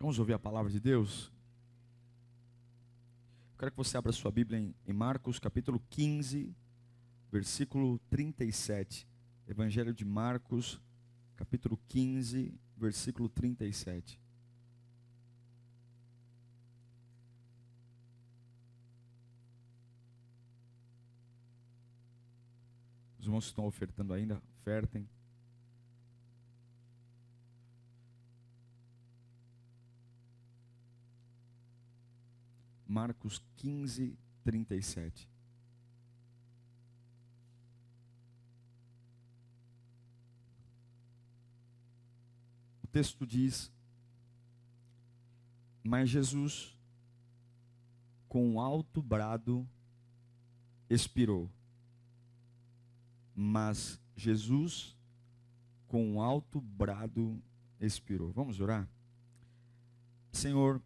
Vamos ouvir a palavra de Deus? Quero que você abra sua Bíblia em Marcos capítulo 15, versículo 37. Evangelho de Marcos, capítulo 15, versículo 37. Os irmãos que estão ofertando ainda, ofertem. Marcos 15, 37. O texto diz: mas Jesus, com um alto brado, expirou. Mas Jesus, com um alto brado, expirou. Vamos orar? Senhor,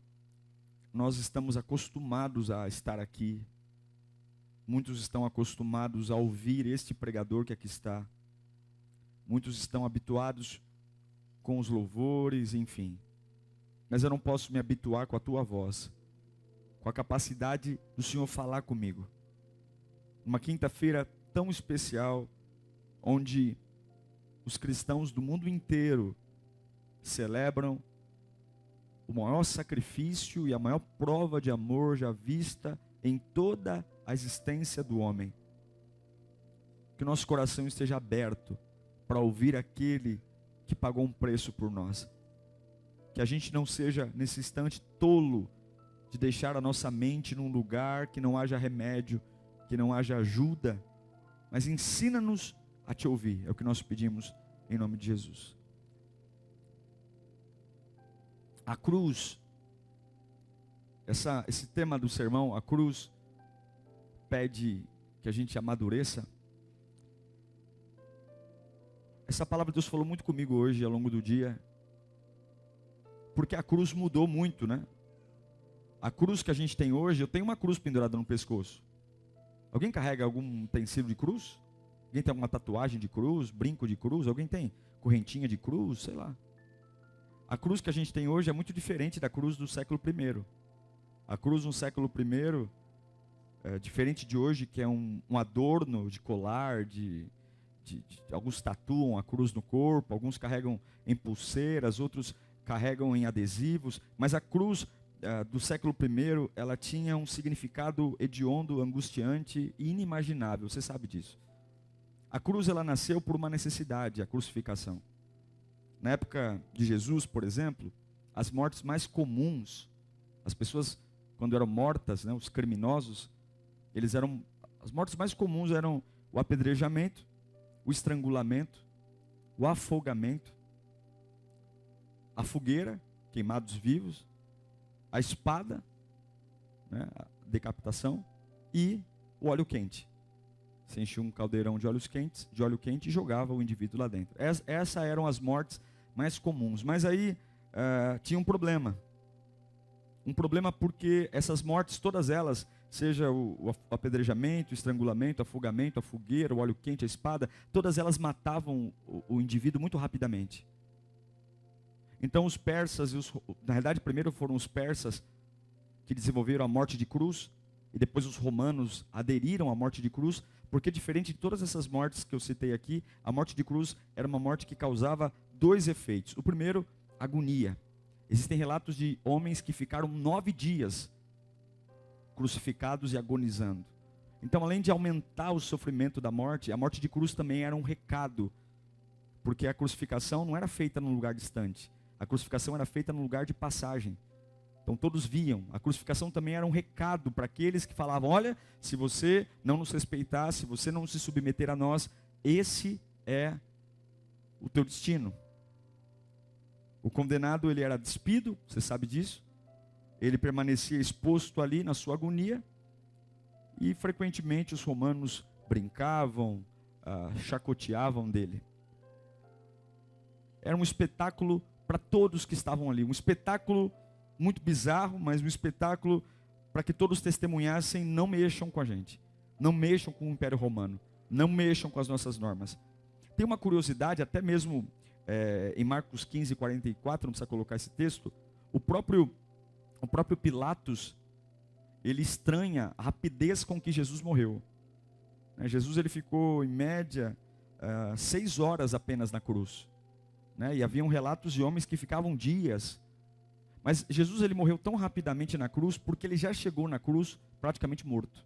nós estamos acostumados a estar aqui. Muitos estão acostumados a ouvir este pregador que aqui está. Muitos estão habituados com os louvores, enfim. Mas eu não posso me habituar com a tua voz, com a capacidade do Senhor falar comigo. Uma quinta-feira tão especial, onde os cristãos do mundo inteiro celebram o maior sacrifício e a maior prova de amor já vista em toda a existência do homem. Que nosso coração esteja aberto para ouvir aquele que pagou um preço por nós. Que a gente não seja, nesse instante, tolo de deixar a nossa mente num lugar que não haja remédio, que não haja ajuda, mas ensina-nos a te ouvir. É o que nós pedimos em nome de Jesus. A cruz, esse tema do sermão, a cruz pede que a gente amadureça. Essa palavra Deus falou muito comigo hoje ao longo do dia, porque a cruz mudou muito, né? A cruz que a gente tem hoje, eu tenho uma cruz pendurada no pescoço. Alguém carrega algum utensílio de cruz? Alguém tem alguma tatuagem de cruz, brinco de cruz? Alguém tem correntinha de cruz? Sei lá. A cruz que a gente tem hoje é muito diferente da cruz do século I. A cruz no século I é diferente de hoje, que é um adorno de colar, alguns tatuam a cruz no corpo, alguns carregam em pulseiras, outros carregam em adesivos, mas a cruz do século I, ela tinha um significado hediondo, angustiante e inimaginável, você sabe disso. A cruz, ela nasceu por uma necessidade, a crucificação. Na época de Jesus, por exemplo, as mortes mais comuns, as pessoas quando eram mortas, né, os criminosos, as mortes mais comuns eram o apedrejamento, o estrangulamento, o afogamento, a fogueira, queimados vivos, a espada, né, a decapitação e o óleo quente. Se enchia um caldeirão de óleo quente e jogava o indivíduo lá dentro. Essas eram as mortes mais comuns. Mas aí tinha um problema. Um problema porque essas mortes, todas elas, seja o apedrejamento, o estrangulamento, o afogamento, a fogueira, o óleo quente, a espada, todas elas matavam o indivíduo muito rapidamente. Então os persas, na realidade primeiro foram os persas que desenvolveram a morte de cruz, e depois os romanos aderiram à morte de cruz, porque diferente de todas essas mortes que eu citei aqui, a morte de cruz era uma morte que causava dois efeitos. O primeiro, agonia. Existem relatos de homens que ficaram 9 dias crucificados e agonizando. Então, além de aumentar o sofrimento da morte, a morte de cruz também era um recado, porque a crucificação não era feita num lugar distante, a crucificação era feita num lugar de passagem. Então todos viam. A crucificação também era um recado para aqueles que falavam: olha, se você não nos respeitar, se você não se submeter a nós, esse é o teu destino. O condenado, ele era despido, você sabe disso. Ele permanecia exposto ali na sua agonia. E frequentemente os romanos brincavam, chacoteavam dele. Era um espetáculo para todos que estavam ali. Um espetáculo muito bizarro, mas um espetáculo para que todos testemunhassem: não mexam com a gente, não mexam com o Império Romano, não mexam com as nossas normas. Tem uma curiosidade, até mesmo em Marcos 15, 44, não precisa colocar esse texto, O próprio Pilatos, ele estranha a rapidez com que Jesus morreu. Jesus ele ficou, em média, 6 horas apenas na cruz. E haviam relatos de homens que ficavam dias. Mas Jesus ele morreu tão rapidamente na cruz, porque ele já chegou na cruz praticamente morto.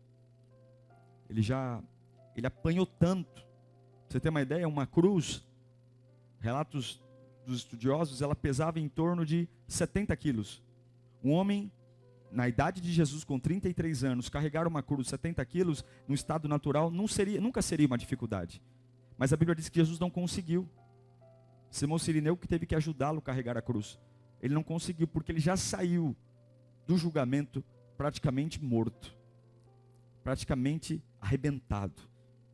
Ele apanhou tanto. Pra você ter uma ideia, uma cruz, relatos dos estudiosos, ela pesava em torno de 70 quilos. Um homem, na idade de Jesus, com 33 anos, carregar uma cruz de 70 quilos, no estado natural, nunca seria uma dificuldade. Mas a Bíblia diz que Jesus não conseguiu. Simão Cirineu que teve que ajudá-lo a carregar a cruz. Ele não conseguiu, porque ele já saiu do julgamento praticamente morto. Praticamente arrebentado.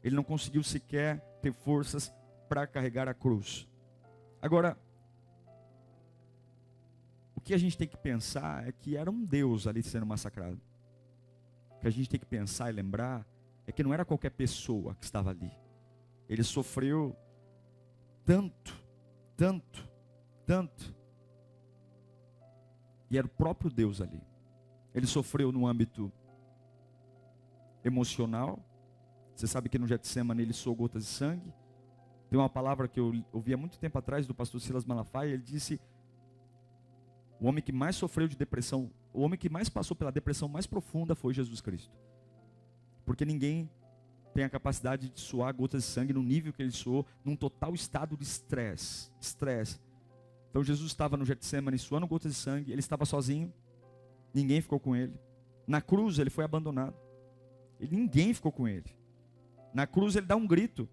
Ele não conseguiu sequer ter forças para carregar a cruz. Agora, o que a gente tem que pensar é que era um Deus ali sendo massacrado. O que a gente tem que pensar e lembrar é que não era qualquer pessoa que estava ali. Ele sofreu tanto. E era o próprio Deus ali. Ele sofreu no âmbito emocional. Você sabe que no Getsemane ele suou gotas de sangue. Tem uma palavra que eu ouvi há muito tempo atrás do pastor Silas Malafaia. Ele disse: o homem que mais sofreu de depressão, o homem que mais passou pela depressão mais profunda foi Jesus Cristo. Porque ninguém tem a capacidade de suar gotas de sangue no nível que ele suou, num total estado de estresse. Então Jesus estava no Getsemane suando gotas de sangue, ele estava sozinho, ninguém ficou com ele. Na cruz ele foi abandonado, ninguém ficou com ele. Na cruz ele dá um grito.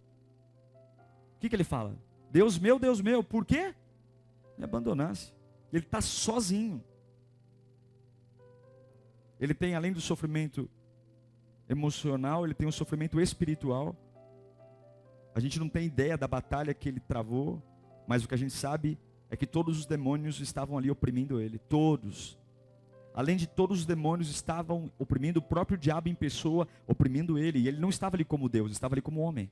O que ele fala? Deus meu, por quê? Me abandonasse. Ele está sozinho. Ele tem, além do sofrimento emocional, ele tem um sofrimento espiritual. A gente não tem ideia da batalha que ele travou, mas o que a gente sabe é que todos os demônios estavam ali oprimindo ele, todos. Além de todos os demônios estavam oprimindo, o próprio diabo em pessoa oprimindo ele, e ele não estava ali como Deus, estava ali como homem.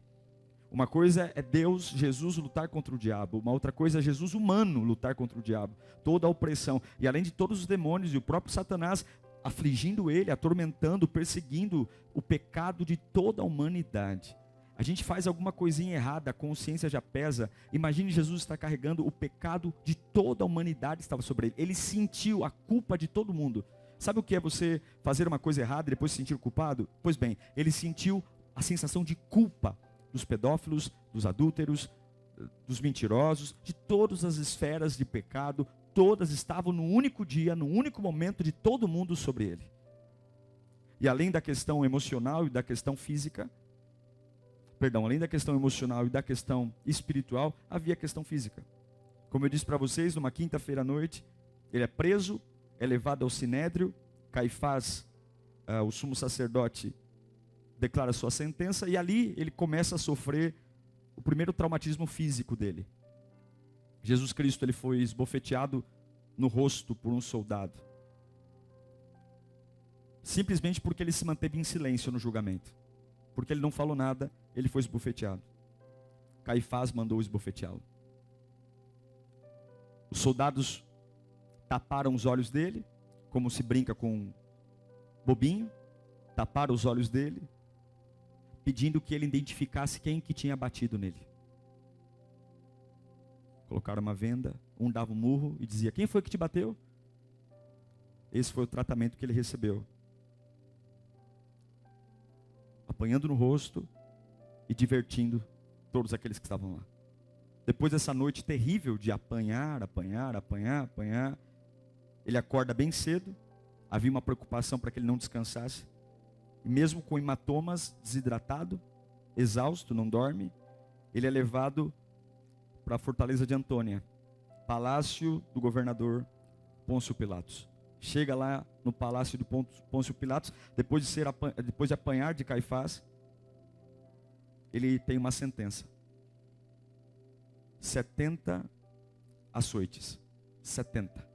Uma coisa é Deus, Jesus, lutar contra o diabo. Uma outra coisa é Jesus humano lutar contra o diabo. Toda a opressão. E além de todos os demônios e o próprio Satanás afligindo ele, atormentando, perseguindo o pecado de toda a humanidade. A gente faz alguma coisinha errada, a consciência já pesa. Imagine Jesus estar carregando o pecado de toda a humanidade que estava sobre ele. Ele sentiu a culpa de todo mundo. Sabe o que é você fazer uma coisa errada e depois se sentir culpado? Pois bem, ele sentiu a sensação de culpa dos pedófilos, dos adúlteros, dos mentirosos, de todas as esferas de pecado. Todas estavam no único dia, no único momento de todo mundo sobre ele. E além da questão emocional e da questão física, além da questão emocional e da questão espiritual, havia a questão física. Como eu disse para vocês, numa quinta-feira à noite, ele é preso, é levado ao sinédrio. Caifás, o sumo sacerdote, declara sua sentença, e ali ele começa a sofrer o primeiro traumatismo físico dele. Jesus Cristo ele foi esbofeteado no rosto por um soldado. Simplesmente porque ele se manteve em silêncio no julgamento. Porque ele não falou nada, ele foi esbofeteado. Caifás mandou esbofeteá-lo. Os soldados taparam os olhos dele, como se brinca com bobinho. Taparam os olhos dele, pedindo que ele identificasse quem que tinha batido nele. Colocaram uma venda, um dava um murro e dizia: quem foi que te bateu? Esse foi o tratamento que ele recebeu. Apanhando no rosto e divertindo todos aqueles que estavam lá. Depois dessa noite terrível de apanhar, ele acorda bem cedo. Havia uma preocupação para que ele não descansasse. E mesmo com hematomas, desidratado, exausto, não dorme, ele é levado para a fortaleza de Antônia, palácio do governador Pôncio Pilatos. Chega lá no palácio de Pôncio Pilatos, depois de apanhar de Caifás, ele tem uma sentença: 70 açoites. 70.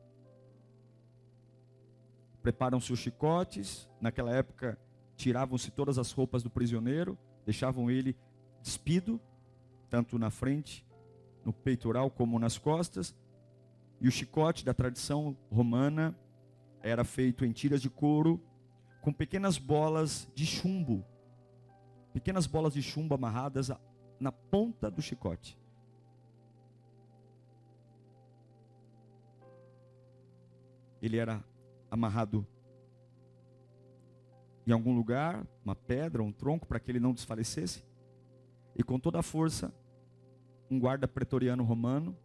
Preparam-se os chicotes. Naquela época, tiravam-se todas as roupas do prisioneiro, deixavam ele despido, tanto na frente, no peitoral como nas costas. E o chicote da tradição romana era feito em tiras de couro com pequenas bolas de chumbo. Pequenas bolas de chumbo amarradas na ponta do chicote. Ele era amarrado em algum lugar, uma pedra, um tronco, para que ele não desfalecesse. E com toda a força, um guarda pretoriano romano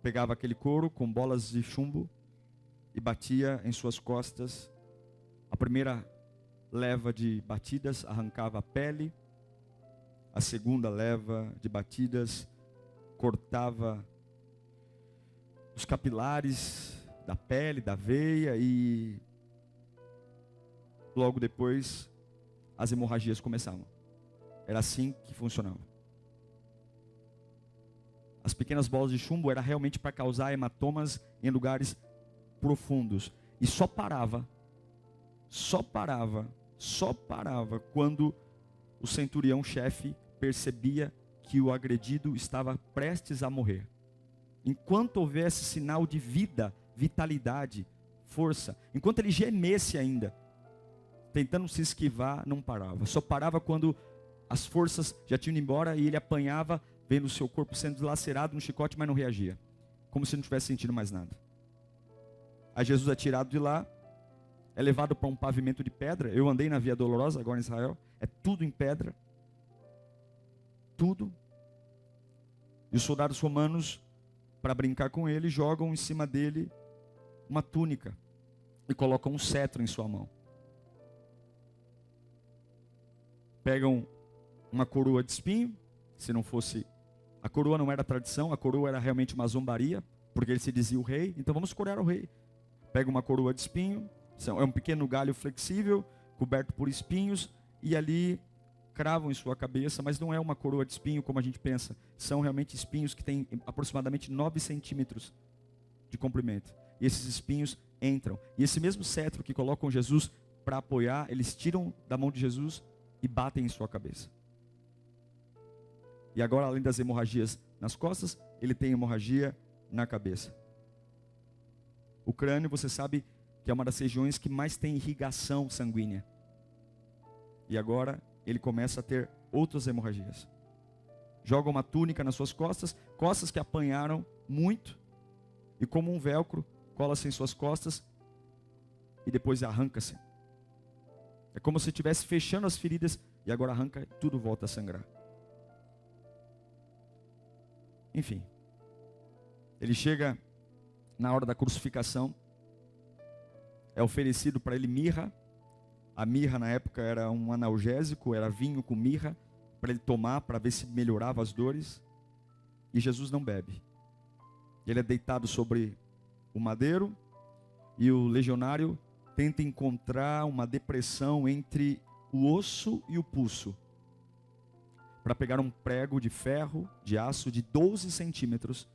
pegava aquele couro com bolas de chumbo e batia em suas costas. A primeira leva de batidas arrancava a pele. A segunda leva de batidas cortava os capilares da pele, da veia, e logo depois as hemorragias começavam. Era assim que funcionava. As pequenas bolas de chumbo era realmente para causar hematomas em lugares profundos. E só parava quando o centurião-chefe percebia que o agredido estava prestes a morrer. Enquanto houvesse sinal de vida, vitalidade, força, enquanto ele gemesse ainda, tentando se esquivar, não parava. Só parava quando as forças já tinham ido embora e ele apanhava, vendo o seu corpo sendo dilacerado no chicote, mas não reagia. Como se não tivesse sentido mais nada. Aí Jesus é tirado de lá, é levado para um pavimento de pedra. Eu andei na Via Dolorosa, agora em Israel, é tudo em pedra. Tudo. E os soldados romanos, para brincar com ele, jogam em cima dele uma túnica e colocam um cetro em sua mão. Pegam uma coroa de espinho, se não fosse... A coroa não era tradição, a coroa era realmente uma zombaria, porque ele se dizia o rei, então vamos coroar o rei. Pega uma coroa de espinho, é um pequeno galho flexível, coberto por espinhos, e ali cravam em sua cabeça, mas não é uma coroa de espinho como a gente pensa. São realmente espinhos que têm aproximadamente 9 centímetros de comprimento. E esses espinhos entram. E esse mesmo cetro que colocam Jesus para apoiar, eles tiram da mão de Jesus e batem em sua cabeça. E agora, além das hemorragias nas costas, ele tem hemorragia na cabeça. O crânio, você sabe que é uma das regiões que mais tem irrigação sanguínea. E agora ele começa a ter outras hemorragias. Joga uma túnica nas suas costas, costas que apanharam muito, e como um velcro, cola-se em suas costas e depois arranca-se. É como se estivesse fechando as feridas e agora arranca e tudo volta a sangrar. Enfim, ele chega na hora da crucificação, é oferecido para ele mirra. A mirra na época era um analgésico, era vinho com mirra, para ele tomar, para ver se melhorava as dores. E Jesus não bebe. Ele é deitado sobre o madeiro, e o legionário tenta encontrar uma depressão entre o osso e o pulso, para pegar um prego de ferro, de aço, de 12 centímetros,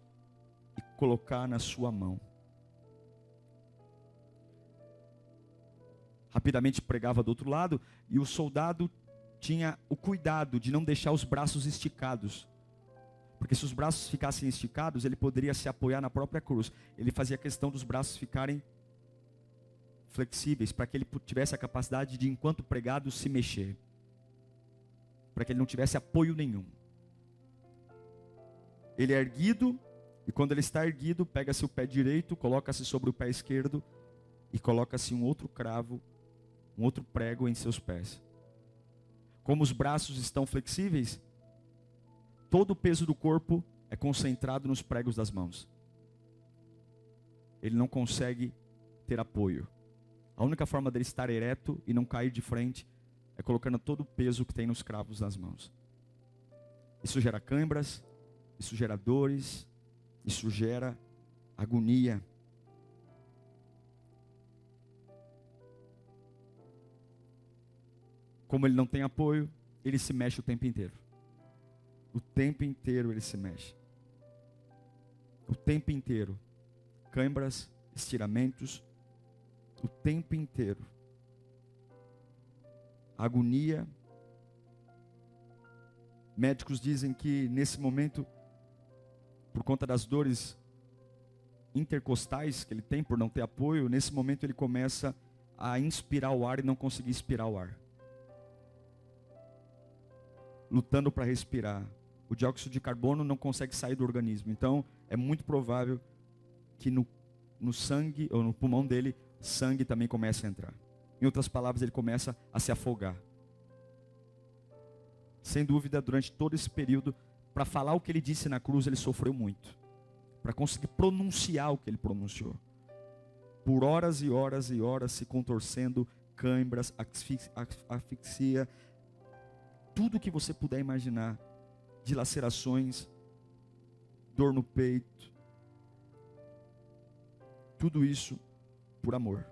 e colocar na sua mão. Rapidamente pregava do outro lado, e o soldado tinha o cuidado de não deixar os braços esticados, porque se os braços ficassem esticados, ele poderia se apoiar na própria cruz. Ele fazia questão dos braços ficarem flexíveis, para que ele tivesse a capacidade de, enquanto pregado, se mexer, para que ele não tivesse apoio nenhum. Ele é erguido, e quando ele está erguido, pega-se o pé direito, coloca-se sobre o pé esquerdo, e coloca-se um outro cravo, um outro prego em seus pés. Como os braços estão flexíveis, todo o peso do corpo é concentrado nos pregos das mãos. Ele não consegue ter apoio. A única forma dele estar ereto e não cair de frente é colocando todo o peso que tem nos cravos das mãos. Isso gera câimbras, isso gera dores, isso gera agonia. Como ele não tem apoio, ele se mexe o tempo inteiro. O tempo inteiro ele se mexe. O tempo inteiro. Câimbras, estiramentos, o tempo inteiro. Agonia. Médicos dizem que nesse momento, por conta das dores intercostais que ele tem por não ter apoio, nesse momento ele começa a inspirar o ar e não conseguir expirar o ar. Lutando para respirar. O dióxido de carbono não consegue sair do organismo. Então, é muito provável que no sangue, ou no pulmão dele, sangue também comece a entrar. Em outras palavras, ele começa a se afogar. Sem dúvida, durante todo esse período, para falar o que ele disse na cruz, ele sofreu muito. Para conseguir pronunciar o que ele pronunciou. Por horas e horas e horas se contorcendo, câimbras, asfixia, tudo que você puder imaginar, dilacerações, dor no peito, tudo isso por amor.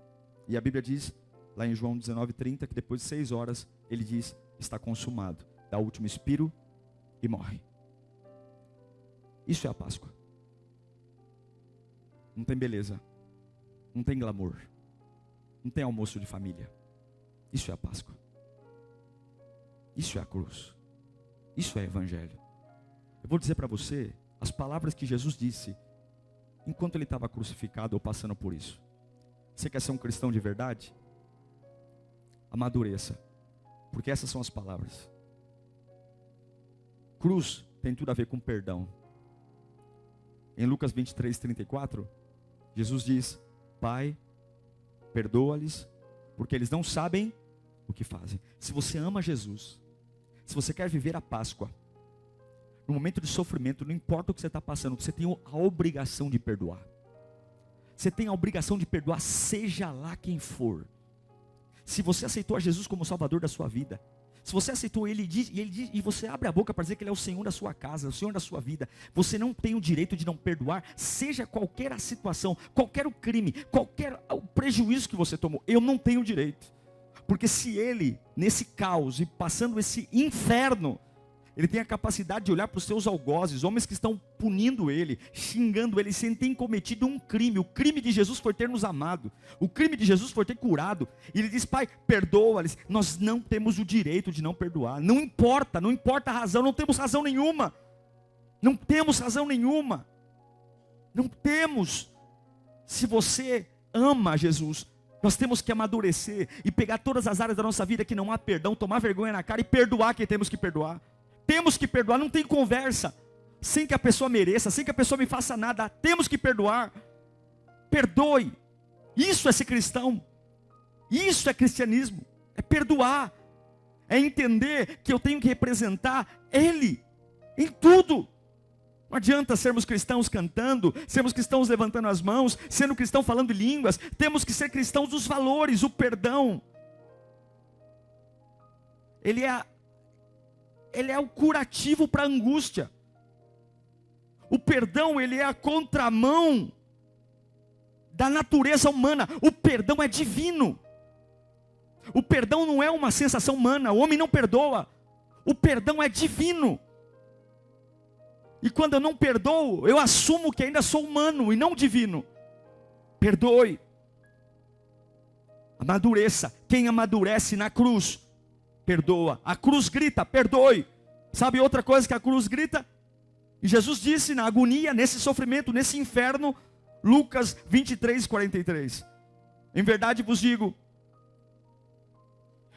E a Bíblia diz, lá em João 19:30, que depois de 6 horas, ele diz, está consumado, dá o último expiro e morre. Isso é a Páscoa. Não tem beleza, não tem glamour, não tem almoço de família. Isso é a Páscoa. Isso é a cruz. Isso é evangelho. Eu vou dizer para você as palavras que Jesus disse enquanto ele estava crucificado ou passando por isso. Você quer ser um cristão de verdade? Amadureça. Porque essas são as palavras. Cruz tem tudo a ver com perdão. Em Lucas 23:34, Jesus diz, Pai, perdoa-lhes, porque eles não sabem o que fazem. Se você ama Jesus, se você quer viver a Páscoa, no momento de sofrimento, não importa o que você está passando, você tem a obrigação de perdoar. Você tem a obrigação de perdoar, seja lá quem for. Se você aceitou a Jesus como Salvador da sua vida, se você aceitou Ele e você abre a boca para dizer que Ele é o Senhor da sua casa, o Senhor da sua vida, você não tem o direito de não perdoar, seja qualquer a situação, qualquer o crime, qualquer o prejuízo que você tomou. Eu não tenho direito. Porque se Ele, nesse caos e passando esse inferno, Ele tem a capacidade de olhar para os seus algozes, homens que estão punindo Ele, xingando Ele, sem ter cometido um crime. O crime de Jesus foi ter nos amado. O crime de Jesus foi ter curado. E Ele diz, Pai, perdoa-lhes. Nós não temos o direito de não perdoar. Não importa a razão, não temos razão nenhuma. Não temos razão nenhuma. Não temos. Se você ama Jesus, nós temos que amadurecer e pegar todas as áreas da nossa vida que não há perdão, tomar vergonha na cara e perdoar quem temos que perdoar. Temos que perdoar, não tem conversa, sem que a pessoa mereça, sem que a pessoa me faça nada, temos que perdoar. Perdoe. Isso é ser cristão. Isso é cristianismo. É perdoar. É entender que eu tenho que representar Ele em tudo. Não adianta sermos cristãos cantando, sermos cristãos levantando as mãos, sendo cristão falando em línguas. Temos que ser cristãos dos valores, o perdão. Ele é o curativo para a angústia. O perdão, ele é a contramão da natureza humana. O perdão é divino. O perdão não é uma sensação humana. O homem não perdoa. O perdão é divino. E quando eu não perdoo, eu assumo que ainda sou humano e não divino. Perdoe. Amadureça. Quem amadurece na cruz, perdoa. A cruz grita, perdoe. Sabe outra coisa que a cruz grita? E Jesus disse na agonia, nesse sofrimento, nesse inferno, Lucas 23:43. Em verdade vos digo,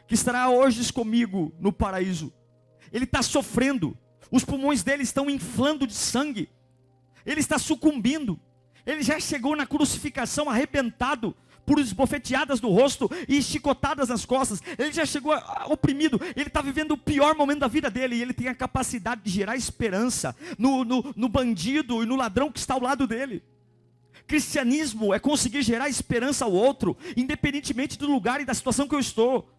que estará hoje comigo no paraíso. Ele está sofrendo. Os pulmões dele estão inflando de sangue. Ele está sucumbindo. Ele já chegou na crucificação arrebentado, por esbofeteadas no rosto e chicotadas nas costas. Ele já chegou oprimido. Ele está vivendo o pior momento da vida dele. E ele tem a capacidade de gerar esperança no bandido e no ladrão que está ao lado dele. Cristianismo é conseguir gerar esperança ao outro, independentemente do lugar e da situação que eu estou.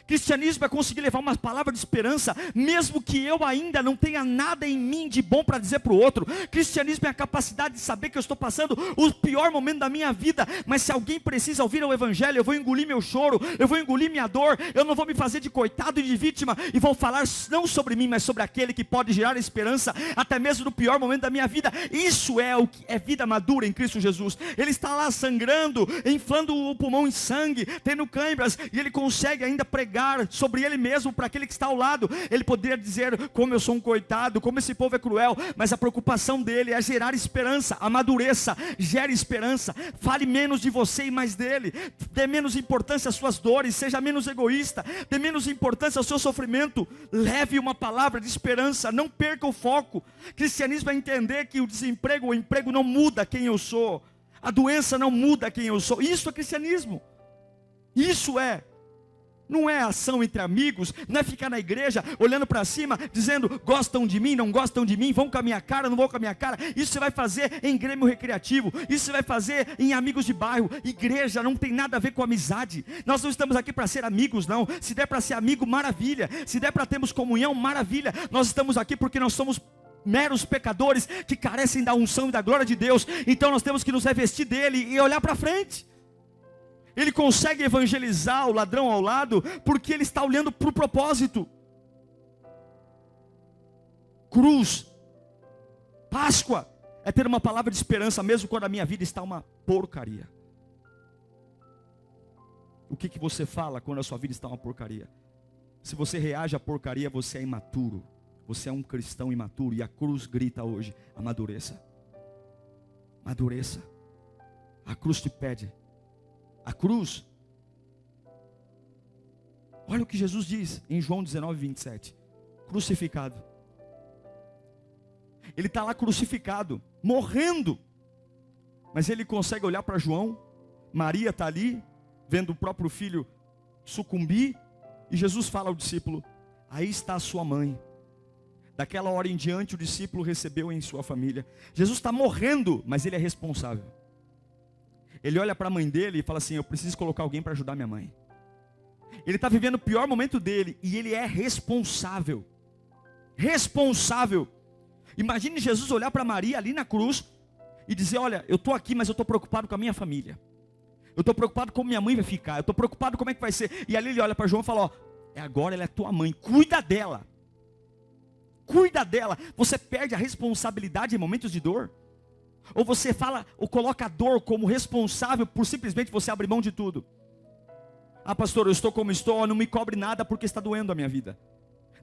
Cristianismo é conseguir levar uma palavra de esperança, mesmo que eu ainda não tenha nada em mim de bom para dizer para o outro. Cristianismo é a capacidade de saber que eu estou passando o pior momento da minha vida, mas se alguém precisa ouvir o Evangelho, eu vou engolir meu choro, eu vou engolir minha dor, eu não vou me fazer de coitado e de vítima, e vou falar não sobre mim, mas sobre aquele que pode gerar esperança, até mesmo no pior momento da minha vida. Isso é o que é vida madura em Cristo Jesus. Ele está lá sangrando, inflando o pulmão em sangue, tendo câimbras, e ele consegue ainda pregar pregar sobre ele mesmo para aquele que está ao lado. Ele poderia dizer como eu sou um coitado, como esse povo é cruel, mas a preocupação dele é gerar esperança. Amadureça, gere esperança, fale menos de você e mais dele, dê menos importância às suas dores, seja menos egoísta, dê menos importância ao seu sofrimento, leve uma palavra de esperança, não perca o foco. Cristianismo é entender que o desemprego, o emprego não muda quem eu sou, a doença não muda quem eu sou. Isso é cristianismo. Isso não é ação entre amigos, não é ficar na igreja olhando para cima, dizendo gostam de mim, não gostam de mim, vão com a minha cara, não vão com a minha cara. Isso você vai fazer em grêmio recreativo, isso você vai fazer em amigos de bairro. Igreja não tem nada a ver com amizade. Nós não estamos aqui para ser amigos, não. Se der para ser amigo, maravilha. Se der para termos comunhão, maravilha. Nós estamos aqui porque nós somos meros pecadores que carecem da unção e da glória de Deus. Então nós temos que nos revestir dele e olhar para frente. Ele consegue evangelizar o ladrão ao lado porque ele está olhando para o propósito. Cruz, Páscoa, é ter uma palavra de esperança mesmo quando a minha vida está uma porcaria. O que você fala quando a sua vida está uma porcaria? Se você reage à porcaria, você é imaturo. Você é um cristão imaturo. E a cruz grita hoje: amadureça. Amadureça. A cruz te pede. A cruz. Olha o que Jesus diz em João 19, 27. Crucificado. Ele está lá crucificado, morrendo. Mas ele consegue olhar para João. Maria está ali, vendo o próprio filho sucumbir. E Jesus fala ao discípulo: aí está a sua mãe. Daquela hora em diante o discípulo recebeu em sua família. Jesus está morrendo, mas ele é responsável. Ele olha para a mãe dele e fala assim: eu preciso colocar alguém para ajudar minha mãe. Ele está vivendo o pior momento dele e ele é responsável. Responsável. Imagine Jesus olhar para Maria ali na cruz e dizer: olha, eu estou aqui, mas eu estou preocupado com a minha família. Eu estou preocupado como minha mãe vai ficar. Eu estou preocupado como é que vai ser. E ali ele olha para João e fala: ó, agora ela é tua mãe, cuida dela. Cuida dela. Você perde a responsabilidade em momentos de dor? Ou você fala, ou coloca a dor como responsável por simplesmente você abrir mão de tudo? Ah, pastor, eu estou como estou, não me cobre nada porque está doendo a minha vida.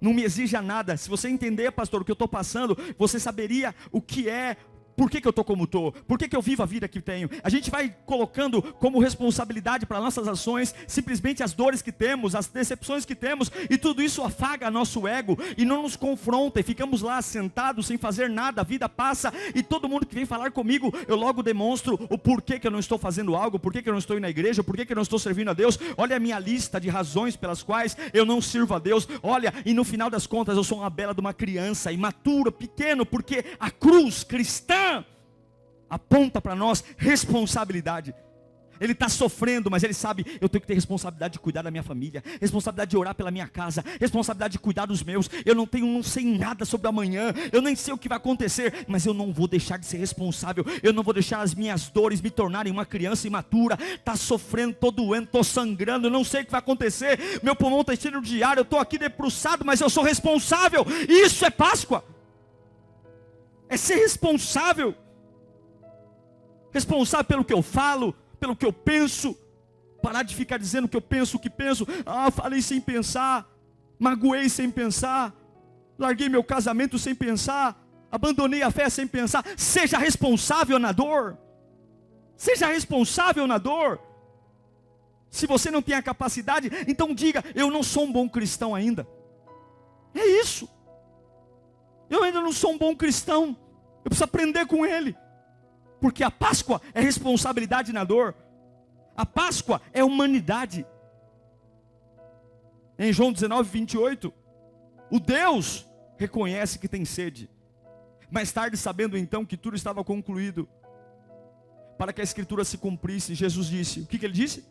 Não me exija nada. Se você entender, pastor, o que eu estou passando, você saberia o que é. Por que eu estou como estou? Por que eu vivo a vida que tenho? A gente vai colocando como responsabilidade para nossas ações simplesmente as dores que temos, as decepções que temos, e tudo isso afaga nosso ego e não nos confronta, e ficamos lá sentados sem fazer nada. A vida passa e todo mundo que vem falar comigo, eu logo demonstro o porquê que eu não estou fazendo algo, porquê que eu não estou indo na igreja, porquê que eu não estou servindo a Deus. Olha a minha lista de razões pelas quais eu não sirvo a Deus. Olha, e no final das contas eu sou uma bela de uma criança, imaturo, pequeno, porque a cruz cristã aponta para nós responsabilidade. Ele está sofrendo, mas ele sabe: eu tenho que ter responsabilidade de cuidar da minha família, responsabilidade de orar pela minha casa, responsabilidade de cuidar dos meus. Eu não sei nada sobre amanhã, eu nem sei o que vai acontecer, mas eu não vou deixar de ser responsável. Eu não vou deixar as minhas dores me tornarem uma criança imatura. Está sofrendo, estou doendo, estou sangrando, eu não sei o que vai acontecer, meu pulmão está cheio de ar, eu estou aqui debruçado, mas eu sou responsável. Isso é Páscoa. É ser responsável. Responsável pelo que eu falo, pelo que eu penso. Parar de ficar dizendo o que eu penso, o que penso. Ah, falei sem pensar, magoei sem pensar, larguei meu casamento sem pensar, abandonei a fé sem pensar. Seja responsável na dor. Seja responsável na dor. Se você não tem a capacidade, então diga: eu não sou um bom cristão ainda. É isso. Eu ainda não sou um bom cristão. Eu preciso aprender com ele. Porque a Páscoa é responsabilidade na dor. A Páscoa é humanidade. Em João 19, 28, o Deus reconhece que tem sede. Mais tarde, sabendo então que tudo estava concluído, para que a Escritura se cumprisse, Jesus disse: o que ele disse?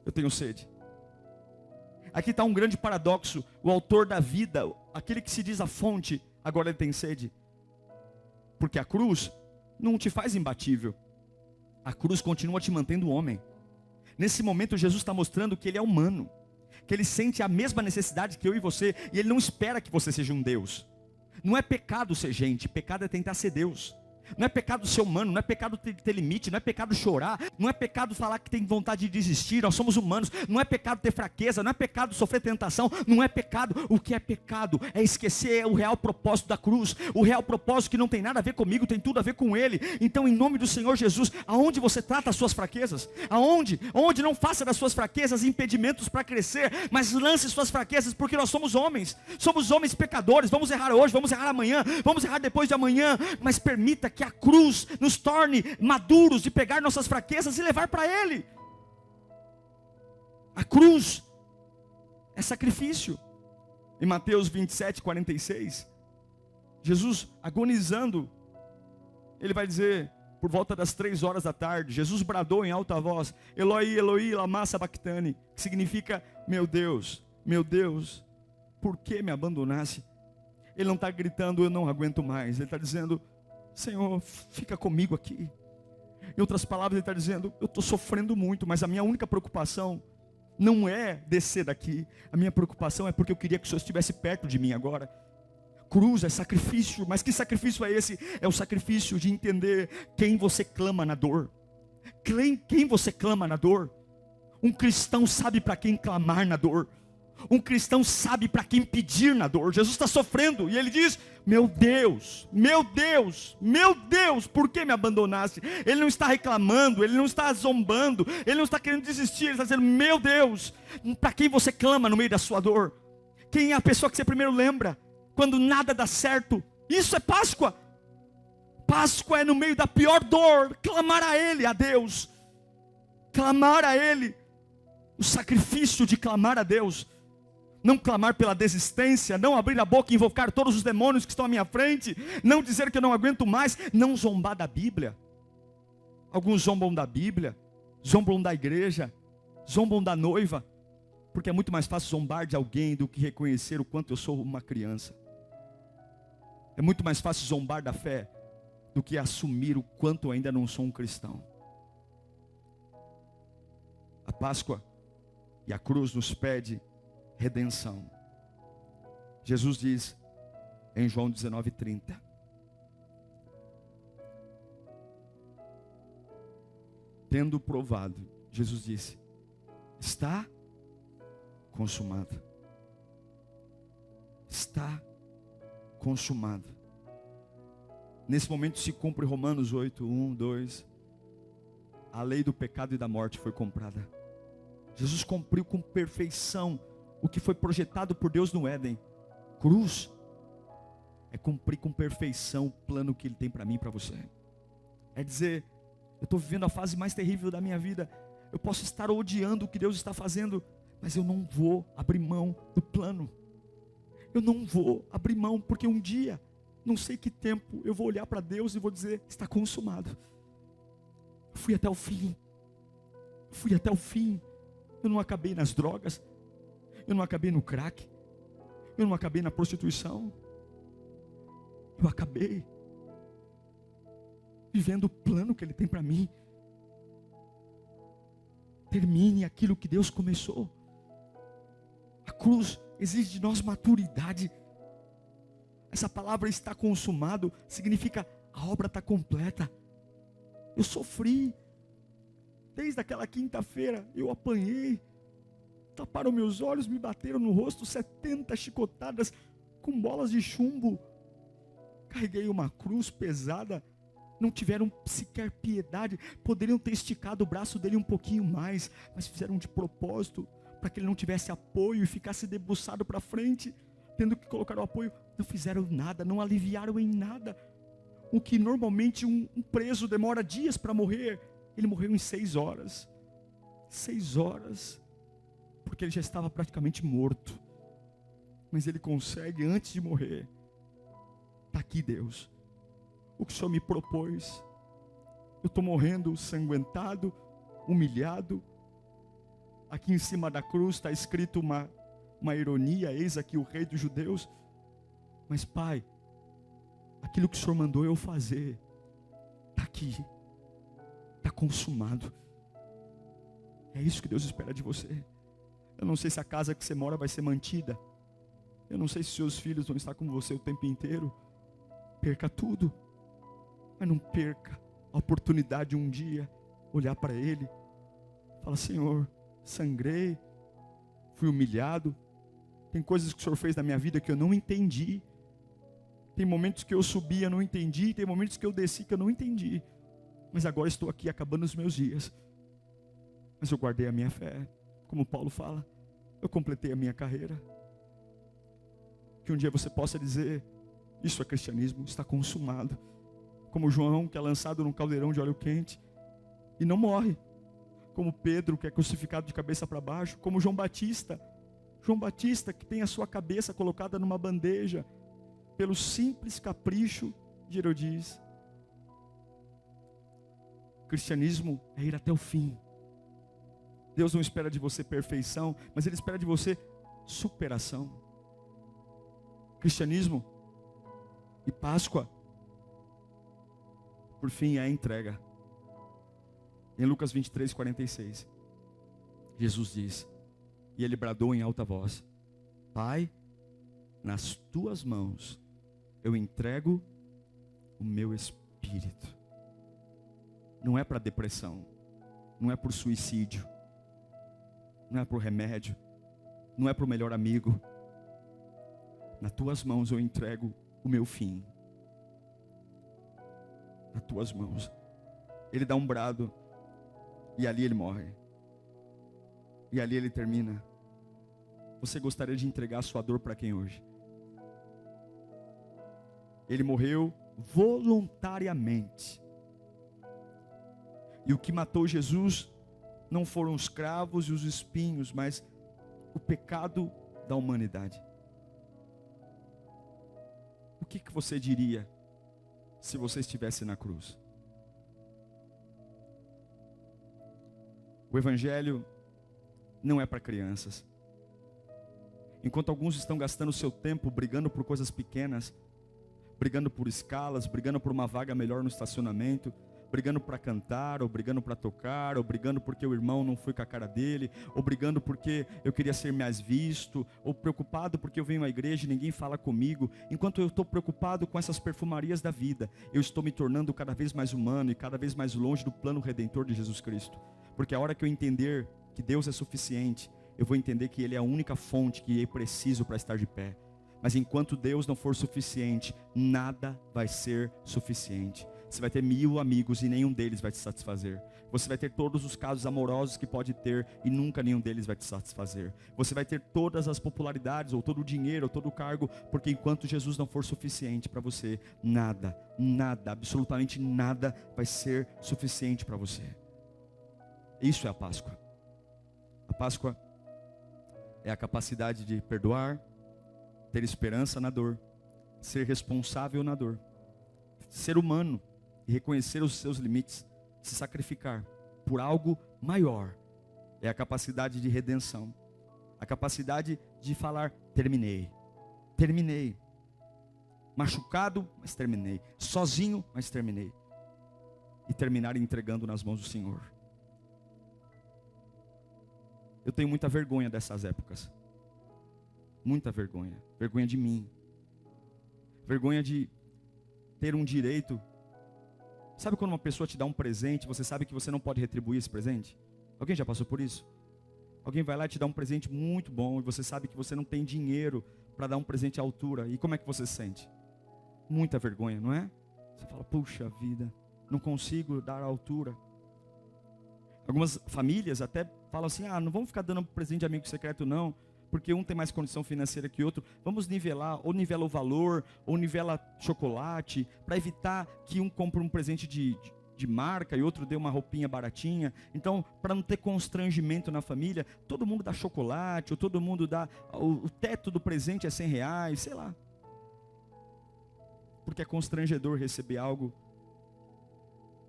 Eu tenho sede. Aqui está um grande paradoxo. O autor da vida, aquele que se diz a fonte, agora ele tem sede. Porque a cruz não te faz imbatível. A cruz continua te mantendo homem. Nesse momento Jesus está mostrando que ele é humano, que ele sente a mesma necessidade que eu e você, e ele não espera que você seja um Deus. Não é pecado ser gente, pecado é tentar ser Deus. Não é pecado ser humano, não é pecado ter limite, não é pecado chorar, não é pecado falar que tem vontade de desistir, nós somos humanos, não é pecado ter fraqueza, não é pecado sofrer tentação, não é pecado. O que é pecado é esquecer o real propósito da cruz, o real propósito que não tem nada a ver comigo, tem tudo a ver com Ele. Então, em nome do Senhor Jesus, aonde você trata as suas fraquezas, onde não faça das suas fraquezas impedimentos para crescer, mas lance suas fraquezas, porque nós somos homens pecadores, vamos errar hoje, vamos errar amanhã, vamos errar depois de amanhã, mas permita que a cruz nos torne maduros de pegar nossas fraquezas e levar para Ele. A cruz é sacrifício. Em Mateus 27:46, Jesus agonizando, Ele vai dizer, por volta das 3 horas da tarde, Jesus bradou em alta voz, Eloi, Eloi, lama sabachthani, que significa, meu Deus, por que me abandonaste? Ele não está gritando, eu não aguento mais. Ele está dizendo, Senhor, fica comigo aqui. Em outras palavras, ele está dizendo, eu estou sofrendo muito, mas a minha única preocupação não é descer daqui. A minha preocupação é porque eu queria que o Senhor estivesse perto de mim agora. Cruz é sacrifício, mas que sacrifício é esse? É o sacrifício de entender quem você clama na dor. Quem você clama na dor? Um cristão sabe para quem clamar na dor. Um cristão sabe para quem pedir na dor. Jesus está sofrendo e ele diz, meu Deus, por que me abandonaste? Ele não está reclamando, ele não está zombando, ele não está querendo desistir, ele está dizendo, meu Deus, para quem você clama no meio da sua dor? Quem é a pessoa que você primeiro lembra? Quando nada dá certo. Isso é Páscoa. Páscoa é no meio da pior dor, clamar a Ele, a Deus. Clamar a Ele. O sacrifício de clamar a Deus. Não clamar pela desistência, não abrir a boca e invocar todos os demônios que estão à minha frente, não dizer que eu não aguento mais, não zombar da Bíblia. Alguns zombam da Bíblia, zombam da igreja, zombam da noiva, porque é muito mais fácil zombar de alguém do que reconhecer o quanto eu sou uma criança. É muito mais fácil zombar da fé do que assumir o quanto eu ainda não sou um cristão. A Páscoa e a cruz nos pede redenção. Jesus diz em João 19:30, tendo provado, Jesus disse, está consumado. Está consumado. Nesse momento se cumpre Romanos 8:1, 2. A lei do pecado e da morte foi comprada. Jesus cumpriu com perfeição o que foi projetado por Deus no Éden. Cruz é cumprir com perfeição o plano que Ele tem para mim e para você. É dizer, eu estou vivendo a fase mais terrível da minha vida. Eu posso estar odiando o que Deus está fazendo, mas eu não vou abrir mão do plano. Eu não vou abrir mão, porque um dia, não sei que tempo, eu vou olhar para Deus e vou dizer, está consumado. Eu fui até o fim. Eu não acabei nas drogas. Eu não acabei no crack. Eu não acabei na prostituição. Eu acabei vivendo o plano que Ele tem para mim. Termine aquilo que Deus começou. A cruz exige de nós maturidade. Essa palavra está consumado significa a obra está completa. Eu sofri. Desde aquela quinta-feira eu apanhei. Taparam meus olhos, me bateram no rosto 70 chicotadas com bolas de chumbo. Carreguei uma cruz pesada. Não tiveram sequer piedade. Poderiam ter esticado o braço dele um pouquinho mais, mas fizeram de propósito para que ele não tivesse apoio e ficasse debruçado para frente, tendo que colocar o apoio. Não fizeram nada, não aliviaram em nada. O que normalmente um preso demora dias para morrer, ele morreu em 6 horas. 6 horas. Porque ele já estava praticamente morto. Mas ele consegue, antes de morrer, está aqui Deus. O que o Senhor me propôs. Eu estou morrendo sanguentado, humilhado. Aqui em cima da cruz está escrito uma ironia, eis aqui o rei dos judeus. Mas Pai, aquilo que o Senhor mandou eu fazer, está aqui, está consumado. É isso que Deus espera de você. Eu não sei se a casa que você mora vai ser mantida. Eu não sei se seus filhos vão estar com você o tempo inteiro. Perca tudo. Mas não perca a oportunidade de um dia olhar para Ele. Fala: Senhor, sangrei, fui humilhado. Tem coisas que o Senhor fez na minha vida que eu não entendi. Tem momentos que eu subi, eu não entendi. Tem momentos que eu desci, que eu não entendi. Mas agora estou aqui acabando os meus dias. Mas eu guardei a minha fé. Como Paulo fala, eu completei a minha carreira. Que um dia você possa dizer: isso é cristianismo, está consumado. Como João, que é lançado num caldeirão de óleo quente e não morre. Como Pedro, que é crucificado de cabeça para baixo. Como João Batista, que tem a sua cabeça colocada numa bandeja pelo simples capricho de Herodis. Cristianismo é ir até o fim. Deus não espera de você perfeição, mas Ele espera de você superação. Cristianismo e Páscoa, por fim, é a entrega. Em Lucas 23, 46, Jesus diz, e Ele bradou em alta voz: Pai, nas tuas mãos eu entrego o meu espírito. Não é para depressão, não é por suicídio, não é por remédio, não é para o melhor amigo. Nas tuas mãos eu entrego o meu fim. Nas tuas mãos. Ele dá um brado e ali ele morre. E ali ele termina. Você gostaria de entregar a sua dor para quem hoje? Ele morreu voluntariamente. E o que matou Jesus não foram os cravos e os espinhos, mas o pecado da humanidade. O que você diria se você estivesse na cruz? O Evangelho não é para crianças. Enquanto alguns estão gastando seu tempo brigando por coisas pequenas, brigando por escalas, brigando por uma vaga melhor no estacionamento, brigando para cantar, ou brigando para tocar, ou brigando porque o irmão não foi com a cara dele, ou brigando porque eu queria ser mais visto, ou preocupado porque eu venho à igreja e ninguém fala comigo. Enquanto eu estou preocupado com essas perfumarias da vida, eu estou me tornando cada vez mais humano e cada vez mais longe do plano redentor de Jesus Cristo. Porque a hora que eu entender que Deus é suficiente, eu vou entender que Ele é a única fonte que eu preciso para estar de pé. Mas enquanto Deus não for suficiente, nada vai ser suficiente. Você vai ter 1000 amigos e nenhum deles vai te satisfazer. Você vai ter todos os casos amorosos que pode ter e nunca nenhum deles vai te satisfazer. Você vai ter todas as popularidades, ou todo o dinheiro, ou todo o cargo, porque enquanto Jesus não for suficiente para você, nada, absolutamente nada vai ser suficiente para você. Isso é a Páscoa. A Páscoa é a capacidade de perdoar, ter esperança na dor, ser responsável na dor, ser humano e reconhecer os seus limites, se sacrificar por algo maior. É a capacidade de redenção, a capacidade de falar: terminei, machucado, mas terminei, sozinho, mas terminei, e terminar entregando nas mãos do Senhor. Eu tenho muita vergonha dessas épocas, muita vergonha, vergonha de mim, vergonha de ter um direito. Sabe quando uma pessoa te dá um presente, você sabe que você não pode retribuir esse presente? Alguém já passou por isso? Alguém vai lá e te dá um presente muito bom, e você sabe que você não tem dinheiro para dar um presente à altura, e como é que você se sente? Muita vergonha, não é? Você fala: puxa vida, não consigo dar à altura. Algumas famílias até falam assim: não vamos ficar dando presente de amigo secreto não, porque um tem mais condição financeira que o outro. Vamos nivelar, ou nivela o valor, ou nivela chocolate, para evitar que um compre um presente de marca e outro dê uma roupinha baratinha. Então, para não ter constrangimento na família, todo mundo dá chocolate, ou todo mundo dá, o teto do presente é R$100, sei lá. Porque é constrangedor receber algo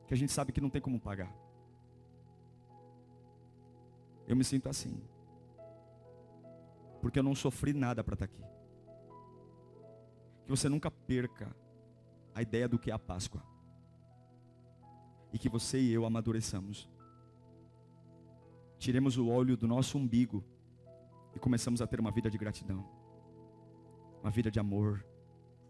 que a gente sabe que não tem como pagar. Eu me sinto assim, porque eu não sofri nada para estar aqui. Que você nunca perca a ideia do que é a Páscoa, e que você e eu amadureçamos, tiremos o óleo do nosso umbigo e começamos a ter uma vida de gratidão, uma vida de amor,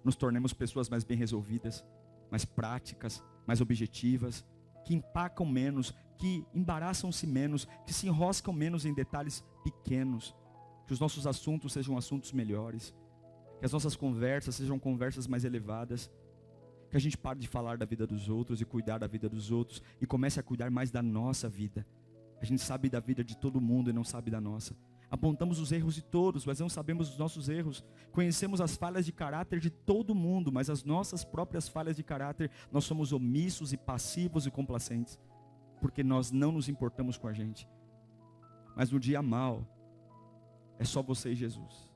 nos tornemos pessoas mais bem resolvidas, mais práticas, mais objetivas, que empacam menos, que embaraçam-se menos, que se enroscam menos em detalhes pequenos. Que os nossos assuntos sejam assuntos melhores. Que as nossas conversas sejam conversas mais elevadas. Que a gente pare de falar da vida dos outros e cuidar da vida dos outros e comece a cuidar mais da nossa vida. A gente sabe da vida de todo mundo e não sabe da nossa. Apontamos os erros de todos, mas não sabemos os nossos erros. Conhecemos as falhas de caráter de todo mundo, mas as nossas próprias falhas de caráter, nós somos omissos e passivos e complacentes, porque nós não nos importamos com a gente. Mas no dia mau, é só você e Jesus.